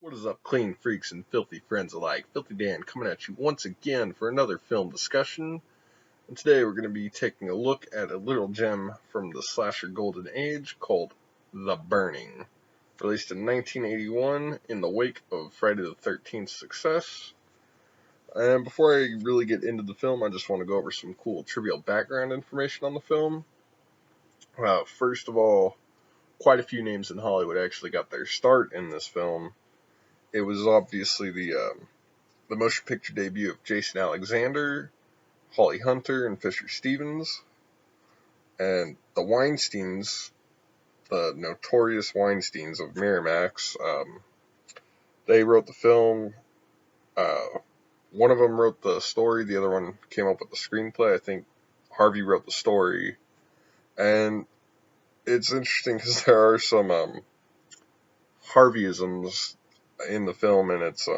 What is up, clean freaks and filthy friends alike? Filthy Dan coming at you once again for another film discussion. And today we're going to be taking a look at a little gem from the slasher golden age called The Burning. Released in 1981 in the wake of Friday the 13th's success. And before I really get into the film, I just want to go over some cool trivial background information on the film. First of all, quite a few names in Hollywood actually got their start in this film. It was obviously the motion picture debut of Jason Alexander, Holly Hunter, and Fisher Stevens. And the Weinsteins, the notorious Weinsteins of Miramax, they wrote the film. One of them wrote the story, the other one came up with the screenplay. I think Harvey wrote the story. And it's interesting because there are some Harveyisms in the film, and it's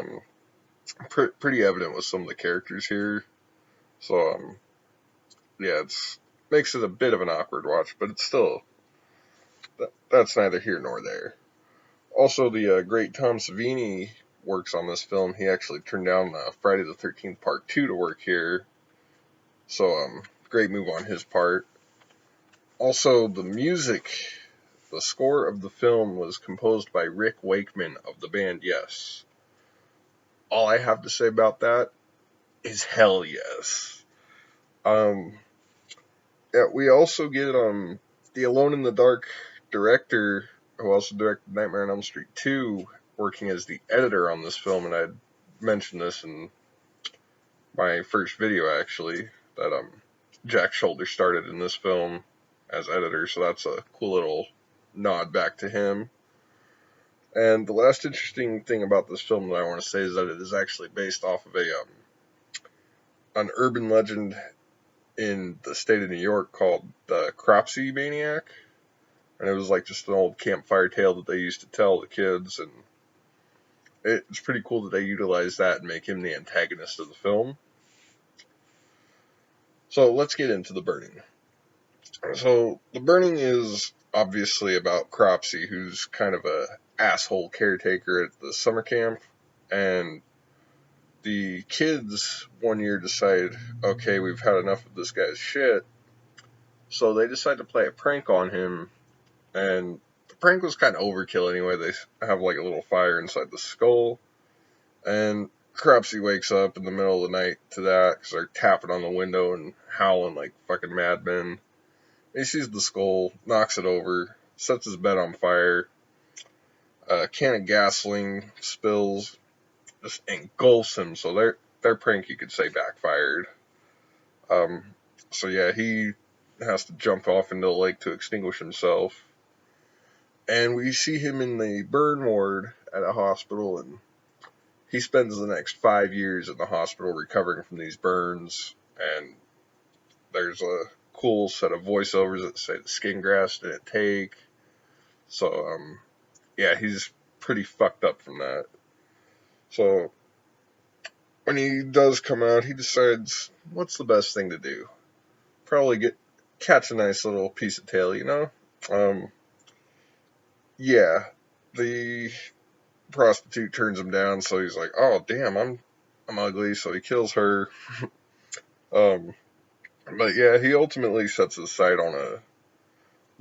pretty evident with some of the characters here. So, yeah, it's makes it a bit of an awkward watch, but it's still, that's neither here nor there. Also, the great Tom Savini works on this film. He actually turned down Friday the 13th Part 2 to work here. So, great move on his part. Also, the music, the score of the film was composed by Rick Wakeman of the band Yes. All I have to say about that is hell yes. Yeah, we also get the Alone in the Dark director, who also directed Nightmare on Elm Street 2, working as the editor on this film, and I'd mentioned this in my first video actually, that Jack Shoulder started in this film as editor, so that's a cool little nod back to him. And the last interesting thing about this film that I want to say is that it is actually based off of an urban legend in the state of New York called the Cropsey Maniac. And it was like just an old campfire tale that they used to tell the kids, and it's pretty cool that they utilize that and make him the antagonist of the film. So let's get into The Burning. So The Burning is obviously about Cropsey, who's kind of a asshole caretaker at the summer camp, and the kids one year decide, okay, we've had enough of this guy's shit, so they decide to play a prank on him, and the prank was kind of overkill anyway. They have like a little fire inside the skull, and Cropsey wakes up in the middle of the night to that because they're tapping on the window and howling like fucking madmen. He sees the skull, knocks it over, sets his bed on fire. A can of gasoline spills, just engulfs him. So their prank, you could say, backfired. Um, so yeah, he has to jump off into the lake to extinguish himself. And we see him in the burn ward at a hospital, and he spends the next 5 years in the hospital recovering from these burns. And there's a cool set of voiceovers that say the skin grafts didn't take. So, yeah, he's pretty fucked up from that. So, when he does come out, he decides, what's the best thing to do? Probably catch a nice little piece of tail, you know? Yeah, the prostitute turns him down, so he's like, oh, damn, I'm ugly, so he kills her. But yeah, he ultimately sets his sight on a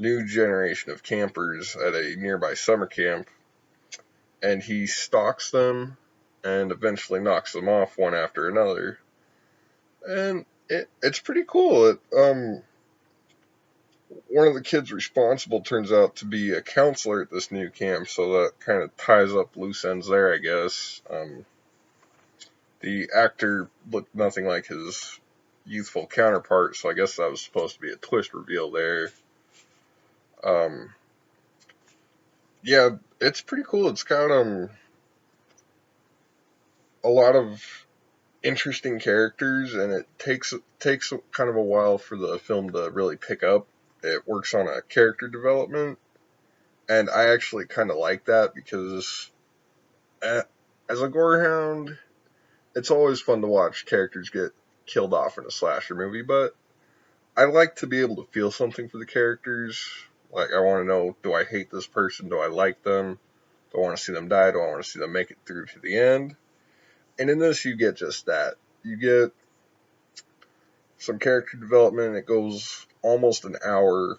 new generation of campers at a nearby summer camp, and he stalks them and eventually knocks them off one after another. And it's pretty cool. One of the kids responsible turns out to be a counselor at this new camp, so that kind of ties up loose ends there, I guess. The actor looked nothing like his youthful counterpart, so I guess that was supposed to be a twist reveal there. Yeah, it's pretty cool. It's got a lot of interesting characters, and it takes kind of a while for the film to really pick up. It works on a character development, and I actually kind of like that because as a gorehound, it's always fun to watch characters get killed off in a slasher movie, but I like to be able to feel something for the characters. Like, I want to know, do I hate this person? Do I like them? Do I want to see them die? Do I want to see them make it through to the end? And in this, you get just that. You get some character development. It goes almost an hour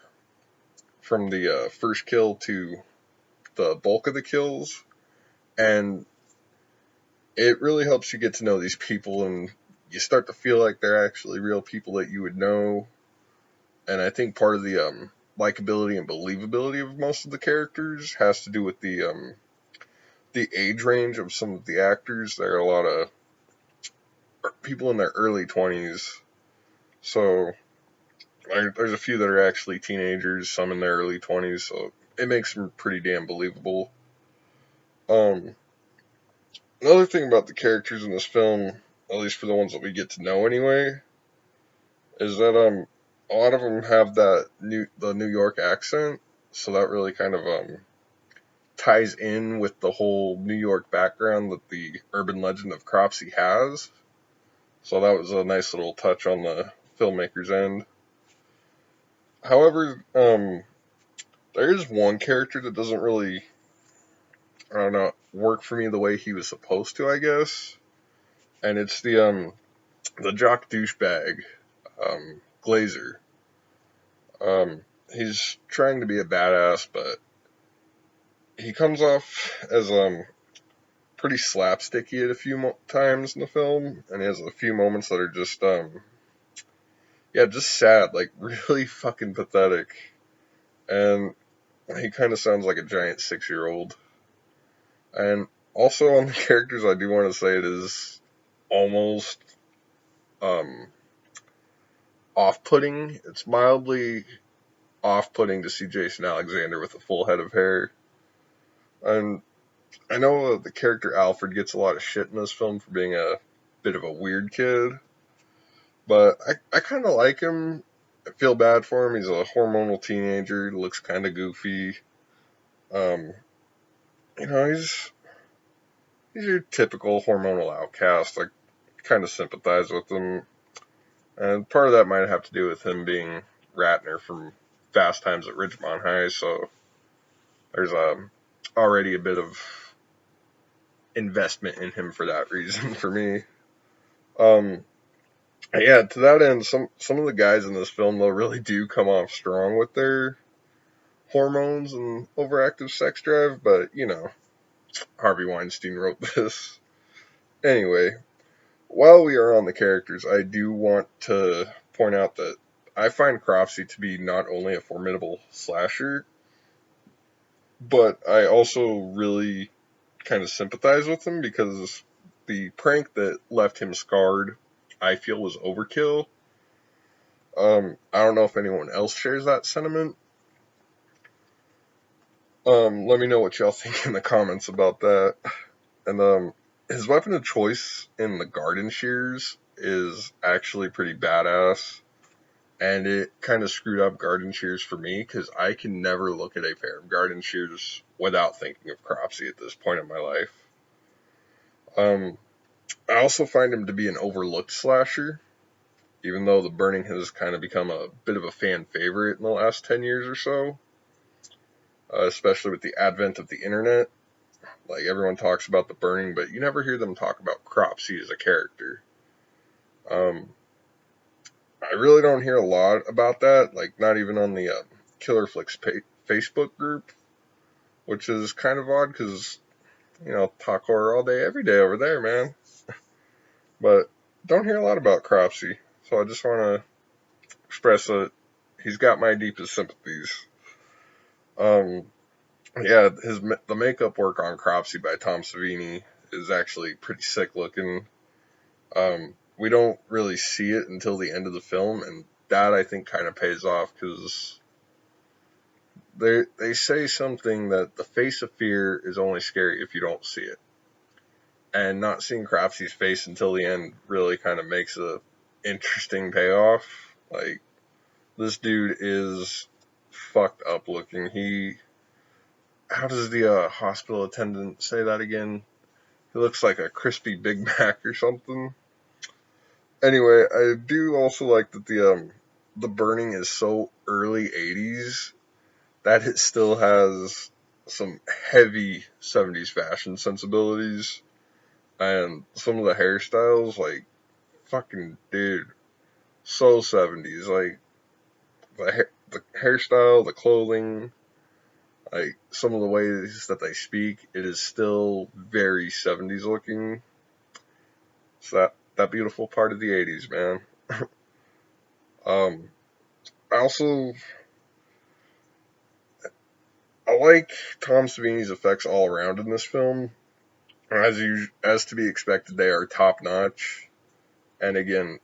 from the first kill to the bulk of the kills, and it really helps you get to know these people, and you start to feel like they're actually real people that you would know. And I think part of the likability and believability of most of the characters has to do with the age range of some of the actors. There are a lot of people in their early 20s, so there's a few that are actually teenagers, some in their early 20s, so it makes them pretty damn believable. Um, Another thing about the characters in this film, at least for the ones that we get to know anyway, is that a lot of them have the New York accent, so that really kind of ties in with the whole New York background that the urban legend of Cropsey has. So that was a nice little touch on the filmmaker's end. However, there is one character that doesn't really, I don't know, work for me the way he was supposed to, I guess. And it's the jock douchebag, Glazer. He's trying to be a badass, but he comes off as pretty slapsticky at a few times in the film, and he has a few moments that are just yeah, just sad, like really fucking pathetic. And he kind of sounds like a giant 6-year-old. And also on the characters, I do want to say it is almost um, off-putting. It's mildly off-putting to see Jason Alexander with a full head of hair. And I know the character Alfred gets a lot of shit in this film for being a bit of a weird kid, but I kind of like him. I feel bad for him. He's a hormonal teenager. He looks kind of goofy. Um, he's your typical hormonal outcast. I kind of sympathize with him, and part of that might have to do with him being Ratner from Fast Times at Ridgemont High. So there's already a bit of investment in him for that reason for me. Um, yeah, to that end, some of the guys in this film though really do come off strong with their hormones and overactive sex drive, but Harvey Weinstein wrote this. Anyway, while we are on the characters, I do want to point out that I find Cropsey to be not only a formidable slasher, but I also really kind of sympathize with him because the prank that left him scarred, I feel, was overkill. I don't know if anyone else shares that sentiment. Let me know what y'all think in the comments about that. And his weapon of choice in the garden shears is actually pretty badass. And it kind of screwed up garden shears for me because I can never look at a pair of garden shears without thinking of Cropsey at this point in my life. I also find him to be an overlooked slasher, even though The Burning has kind of become a bit of a fan favorite in the last 10 years or so, especially with the advent of the internet. Like, everyone talks about The Burning, but you never hear them talk about Cropsey as a character. Um, I really don't hear a lot about that, like, not even on the Killer Flicks Facebook group, which is kind of odd because, talk horror all day, every day over there, man. But don't hear a lot about Cropsey, so I just want to express that he's got my deepest sympathies. Yeah, the makeup work on Cropsey by Tom Savini is actually pretty sick looking. We don't really see it until the end of the film, and that I think kind of pays off because they say something that the face of fear is only scary if you don't see it, and not seeing Cropsey's face until the end really kind of makes a interesting payoff. Like, this dude is fucked up looking. How does the hospital attendant say that again? He looks like a crispy Big Mac or something. Anyway, I do also like that the Burning is so early 80s that it still has some heavy 70s fashion sensibilities, and some of the hairstyles, like, fucking, dude, so 70s. Like, the hairstyle, the clothing, like, some of the ways that they speak, it is still very 70s looking. It's that beautiful part of the 80s, man. Um, I also, I like Tom Savini's effects all around in this film. As to be expected, they are top notch. And again,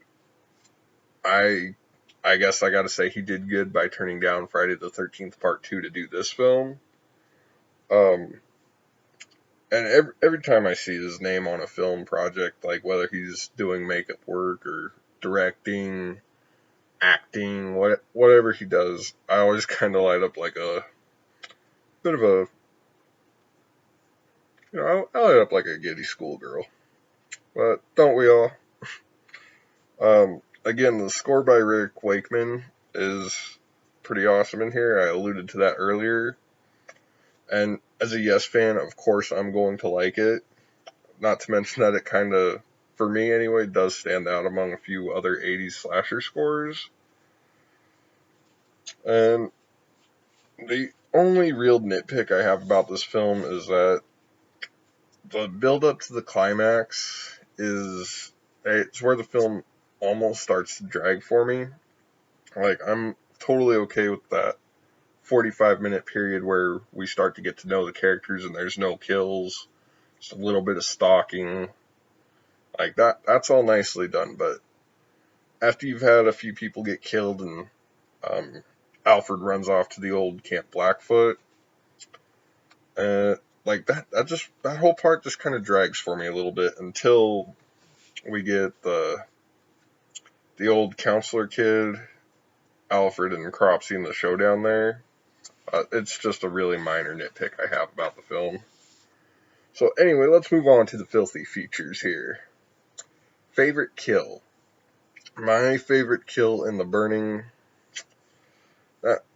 I I guess I gotta say he did good by turning down Friday the 13th Part 2 to do this film. Um, and every time I see his name on a film project, like whether he's doing makeup work or directing, acting, whatever he does, I always kind of light up like a bit of a, I light up like a giddy schoolgirl. But don't we all? Again, the score by Rick Wakeman is pretty awesome in here. I alluded to that earlier. And as a Yes fan, of course, I'm going to like it. Not to mention that it kind of, for me anyway, does stand out among a few other 80s slasher scores. And the only real nitpick I have about this film is that the build up to the climax is, it's where the film almost starts to drag for me. Like, I'm totally okay with that 45-minute period where we start to get to know the characters and there's no kills, just a little bit of stalking. Like, that's all nicely done, but after you've had a few people get killed and um, Alfred runs off to the old Camp Blackfoot, uh, like that whole part just kind of drags for me a little bit until we get the old counselor kid, Alfred, and Cropsy in the showdown there. It's just a really minor nitpick I have about the film. So anyway, let's move on to the filthy features here. Favorite kill. My favorite kill in The Burning.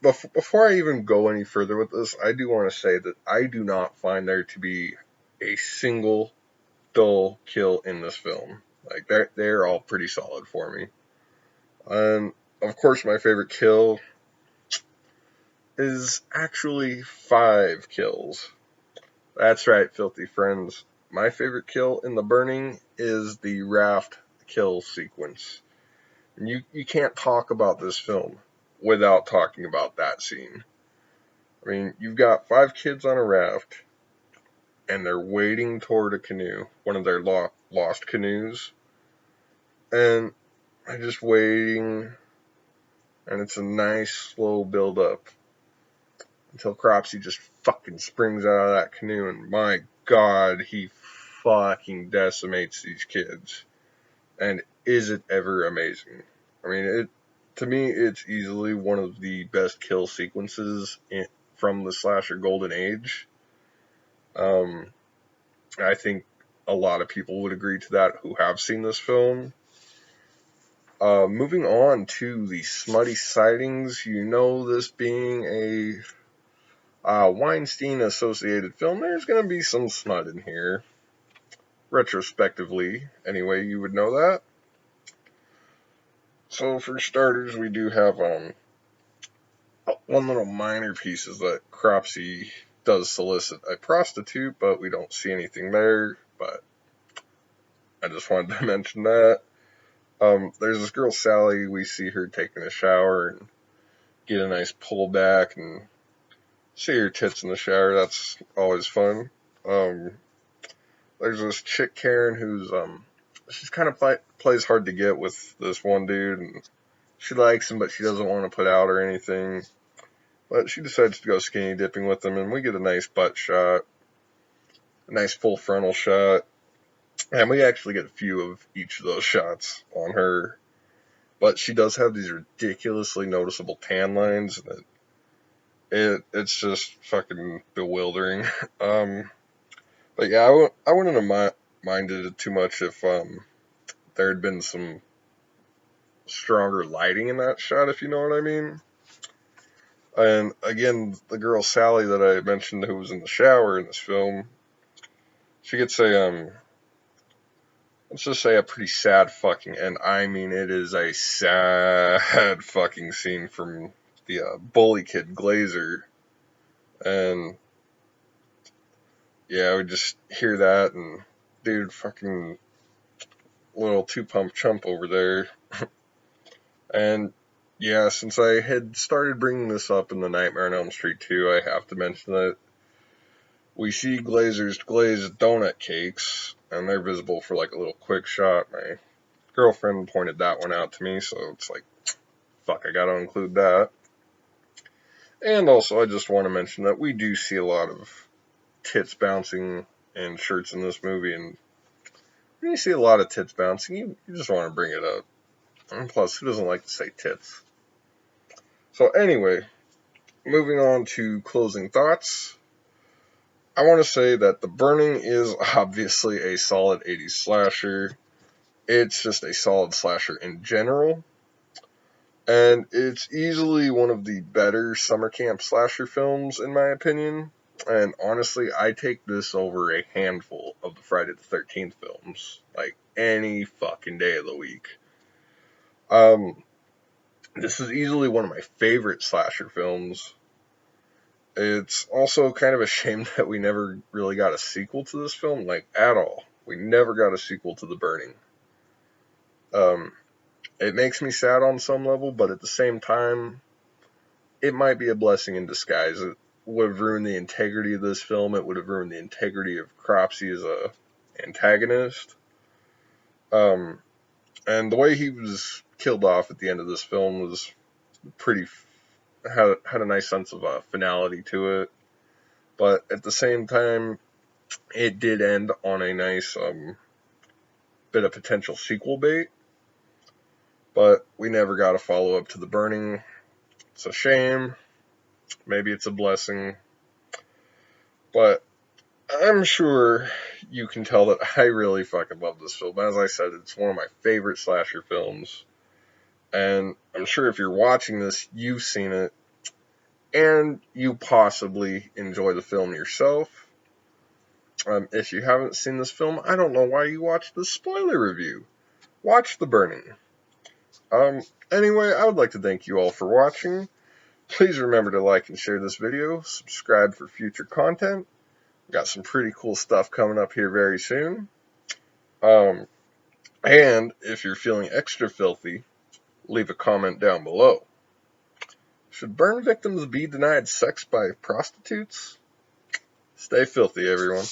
Before I even go any further with this, I do want to say that I do not find there to be a single dull kill in this film. Like, they're all pretty solid for me. And of course, my favorite kill is actually 5 kills. That's right, filthy friends. My favorite kill in The Burning is the raft kill sequence. And you can't talk about this film without talking about that scene. I mean, you've got 5 kids on a raft, and they're wading toward a canoe, one of their lost canoes, and they're just waiting, and it's a nice slow build up until Cropsy just fucking springs out of that canoe, and my god, he fucking decimates these kids. And is it ever amazing? I mean, to me, it's easily one of the best kill sequences from the slasher golden age. I think a lot of people would agree to that who have seen this film. Moving on to the smutty sightings, this being a Weinstein-associated film, there's going to be some smut in here. Retrospectively, anyway, you would know that. So, for starters, we do have one little minor piece is that Cropsy does solicit a prostitute, but we don't see anything there. But I just wanted to mention that. There's this girl, Sally, we see her taking a shower and get a nice pull back and see her tits in the shower. That's always fun. There's this chick, Karen, who's, she's kind of plays hard to get with this one dude, and she likes him, but she doesn't want to put out or anything. But she decides to go skinny dipping with him, and we get a nice butt shot, a nice full frontal shot, and we actually get a few of each of those shots on her. But she does have these ridiculously noticeable tan lines, and it's just fucking bewildering. But yeah, I wouldn't have minded it too much if there had been some stronger lighting in that shot, if you know what I mean. And again, the girl Sally that I mentioned who was in the shower in this film, she gets let's just say a pretty sad fucking, and I mean it is a sad fucking scene from the bully kid Glazer. And yeah, I would just hear that and dude, fucking little two pump chump over there. And yeah, since I had started bringing this up in the Nightmare on Elm Street 2, I have to mention that we see Glazer's glazed donut cakes, and they're visible for like a little quick shot. My girlfriend pointed that one out to me, so it's like, fuck, I gotta include that. And also, I just want to mention that we do see a lot of tits bouncing and shirts in this movie, and when you see a lot of tits bouncing, you just want to bring it up. And plus, who doesn't like to say tits? So anyway, moving on to closing thoughts. I want to say that The Burning is obviously a solid 80s slasher. It's just a solid slasher in general. And it's easily one of the better summer camp slasher films, in my opinion. And honestly, I take this over a handful of the Friday the 13th films. Like, any fucking day of the week. This is easily one of my favorite slasher films. It's also kind of a shame that we never really got a sequel to this film, like, at all. We never got a sequel to The Burning. It makes me sad on some level, but at the same time, it might be a blessing in disguise. It would have ruined the integrity of this film. It would have ruined the integrity of Cropsy as a antagonist. And the way he was killed off at the end of this film was pretty had a nice sense of finality to it. But at the same time, it did end on a nice bit of potential sequel bait. But we never got a follow up to The Burning. It's a shame. Maybe it's a blessing. But I'm sure you can tell that I really fucking love this film. As I said, it's one of my favorite slasher films. And I'm sure if you're watching this, you've seen it. And you possibly enjoy the film yourself. If you haven't seen this film, I don't know why you watched the spoiler review. Watch The Burning. Anyway, I would like to thank you all for watching. Please remember to like and share this video. Subscribe for future content. Got some pretty cool stuff coming up here very soon. And if you're feeling extra filthy, leave a comment down below. Should burn victims be denied sex by prostitutes? Stay filthy, everyone.